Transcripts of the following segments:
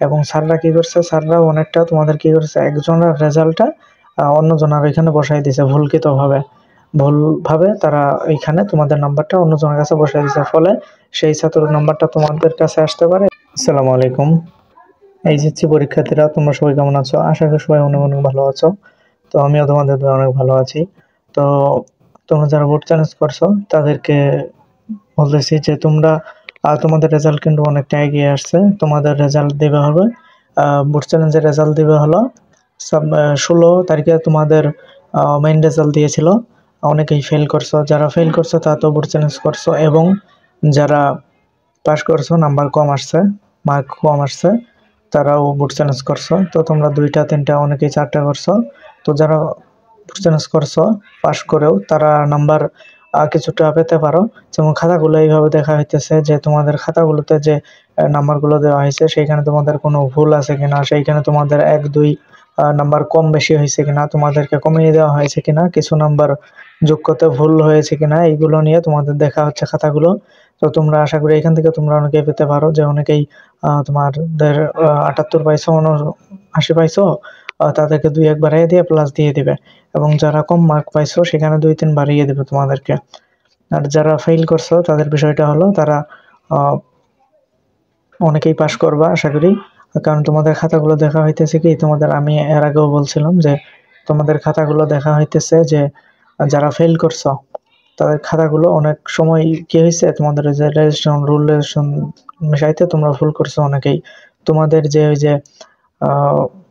এবং স্যাররা কি করছে, স্যাররাও অনেকটা তোমাদের কি করছে, একজনের রেজাল্টটা অন্যজনের এখানে বসাই দিছে ভুলভাবে তারা এইখানে তোমাদের নাম্বারটা অন্যজনের কাছে বসাই দিছে, ফলে সেই ছাত্রের নাম্বারটা তোমাদের কাছে আসতে পারে। আসসালামু আলাইকুম। এইচএসসি পরীক্ষার্থীরা তোমরা সবাই কেমন আছো? আশা করি সবাই অনেক অনেক ভালো আছো। তো আমিও তোমাদের দোয়ায় অনেক ভালো আছি। তো তোমরা যারা বোর্ড চ্যালেঞ্জ করছো তাদেরকে বলতেছি যে তোমরা তোমাদের রেজাল্ট কিন্তু অনেকটা এগিয়ে আসছে। তোমাদের রেজাল্ট দেবে হবে, বোর্ড চ্যালেঞ্জের রেজাল্ট দেবে হলো 16 তারিখে তোমাদের মেইন রেজাল্ট দিয়েছিল। অনেকেই ফেল করছো, যারা ফেল করছো তারা তো বোর্ড চ্যালেঞ্জ করছো, এবং যারা পাস করছো নাম্বার কম আসছে, মার্ক কম আসছে, তারাও বোর্ড চ্যালেঞ্জ করছো। তো তোমরা 2টা 3টা অনেকেই 4টা করছো। তো যারা বোর্ড চ্যালেঞ্জ করছো পাস করেও তারা নাম্বার কিছুটা পেতে পারো। যেমন খাতাগুলো এইভাবে দেখা হইতেছে যে তোমাদের খাতাগুলোতে যে নাম্বারগুলো দেওয়া হয়েছে সেইখানে তোমাদের কোনো ভুল আছে কিনা, সেইখানে তোমাদের 1 2 নাম্বার কম বেশি হয়েছে কিনা, তোমাদেরকে কমিয়ে দেওয়া হয়েছে কিনা, কিছু নাম্বার যোগ করতে ভুল হয়েছে কিনা, এইগুলো নিয়ে তোমাদের দেখা হচ্ছে খাতাগুলো। তো তোমরা আশা করি এখান থেকে তোমরা অনেকেই পেতে পারো, যে অনেকেই তোমাদের 78 পাইছো, 79 পাইছো, তাদেরকে 2 1 বাড়িয়ে দিয়ে প্লাস দিয়ে দিবে। এবং যারা কম মার্ক পাইছো সেখানে 2 3 বাড়িয়ে দিবে তোমাদেরকে। আর যারা ফেল করছো তাদের বিষয়টা হলো তারা আহ, অনেকেই পাশ করবা আশা করি। কারণ তোমাদের খাতাগুলো দেখা হইতেছে কি, তোমাদের আমি এর আগেও বলছিলাম যে তোমাদের খাতাগুলো দেখা হইতেছে যে যারা ফেল করছো তাদের খাতাগুলো অনেক সময় কি হয়েছে, তোমাদের যে রেজিস্ট্রেশন রুল রেজিস্ট্রেশন মিশাইতে তোমরা ভুল করছো অনেকেই। তোমাদের যে ওই যে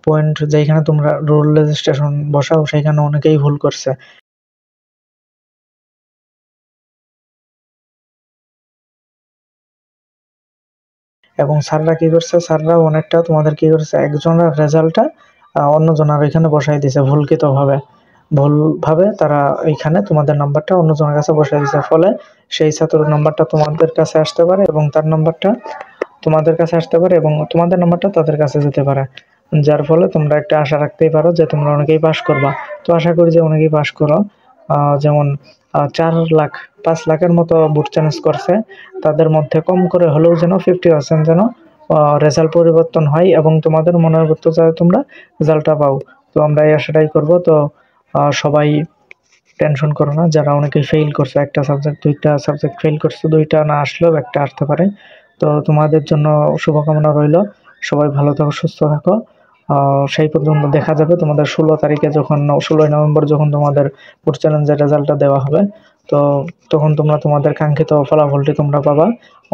পয়েন্ট যেখানে তোমরা রুল রেজিস্ট্রেশন বসাও সেখানে অনেকেই ভুল করছে। এবং স্যাররা কি করছে, স্যাররাও অনেকটা তোমাদের কি করছে, একজনের রেজাল্টটা অন্যজনের এখানে বসাই দিছে ভুলভাবে তারা এইখানে তোমাদের নাম্বারটা অন্যজনের কাছে বসাই দিছে, ফলে সেই ছাত্রের নাম্বারটা তোমাদের কাছে আসতে পারে এবং তার নাম্বারটা তোমাদের কাছে আসতে পারে এবং তোমাদের নাম্বারটা তাদের কাছে যেতে পারে। যার ফলে তোমরা একটা আশা রাখতেই পারো যে তোমরা অনেকেই পাস করবা। তো আশা করি যে অনেকেই পাস করো। যেমন 4 লাখ 5 লাখের মতো বুট চ্যালেঞ্জ করছে, তাদের মধ্যে কম করে হলেও যেন 50% যেন রেজাল্ট পরিবর্তন হয় এবং তোমাদের মনের মতো যাতে তোমরা রেজাল্টটা পাও। তো আমরা এই আশাটাই করবো। তো সবাই টেনশন করো না, যারা অনেকেই ফেইল করছে, একটা সাবজেক্ট 2টা সাবজেক্ট ফেইল করছে, 2টা না আসলেও একটা আসতে পারে। তো তোমাদের জন্য শুভকামনা রইল। সবাই ভালো থাকো, সুস্থ থাকো। সেই পর্যন্ত দেখা যাবে তোমাদের 16 তারিখে যখন 16ই নভেম্বর যখন তোমাদের ফুড চ্যালেঞ্জের রেজাল্টটা দেওয়া হবে। তো তখন তোমরা তোমাদের কাঙ্ক্ষিত ফলাফলটি তোমরা পাবা।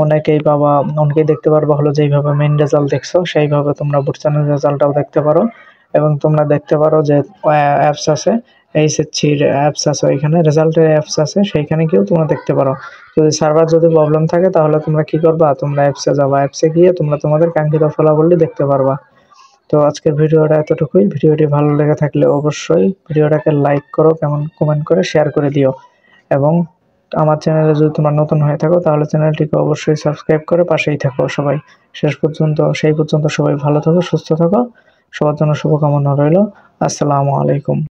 অনেকেই পাবা, অনেকেই দেখতে পারবা হলো যেইভাবে মেইন রেজাল্ট দেখছো সেইভাবে তোমরা ফুড চ্যালেঞ্জ রেজাল্টটাও দেখতে পারো। এবং তোমরা দেখতে পারো যে অ্যাপস আছে, এইচএসসির অ্যাপস আছে, ওইখানে রেজাল্টের অ্যাপস আছে, সেইখানে গিয়েও তোমরা দেখতে পারো। যদি সার্ভার যদি প্রবলেম থাকে তাহলে তোমরা কি করবা, তোমরা অ্যাপসে যাবা, অ্যাপসে গিয়ে তোমরা তোমাদের কাঙ্ক্ষিত ফলাফলটি দেখতে পারবা। তো আজকের ভিডিওটা এতটুকুই। ভিডিওটি ভালো লেগে থাকলে অবশ্যই ভিডিওটাকে লাইক করো, কেমন কমেন্ট করে শেয়ার করে দিও। এবং আমার চ্যানেলে যদি তোমরা নতুন হয়ে থাকো তাহলে চ্যানেলটিকে অবশ্যই সাবস্ক্রাইব করে পাশেই থাকো সবাই। সেই পর্যন্ত সবাই ভালো থাকো, সুস্থ থাকো। সবার জন্য শুভকামনা রইল। আসসালামু আলাইকুম।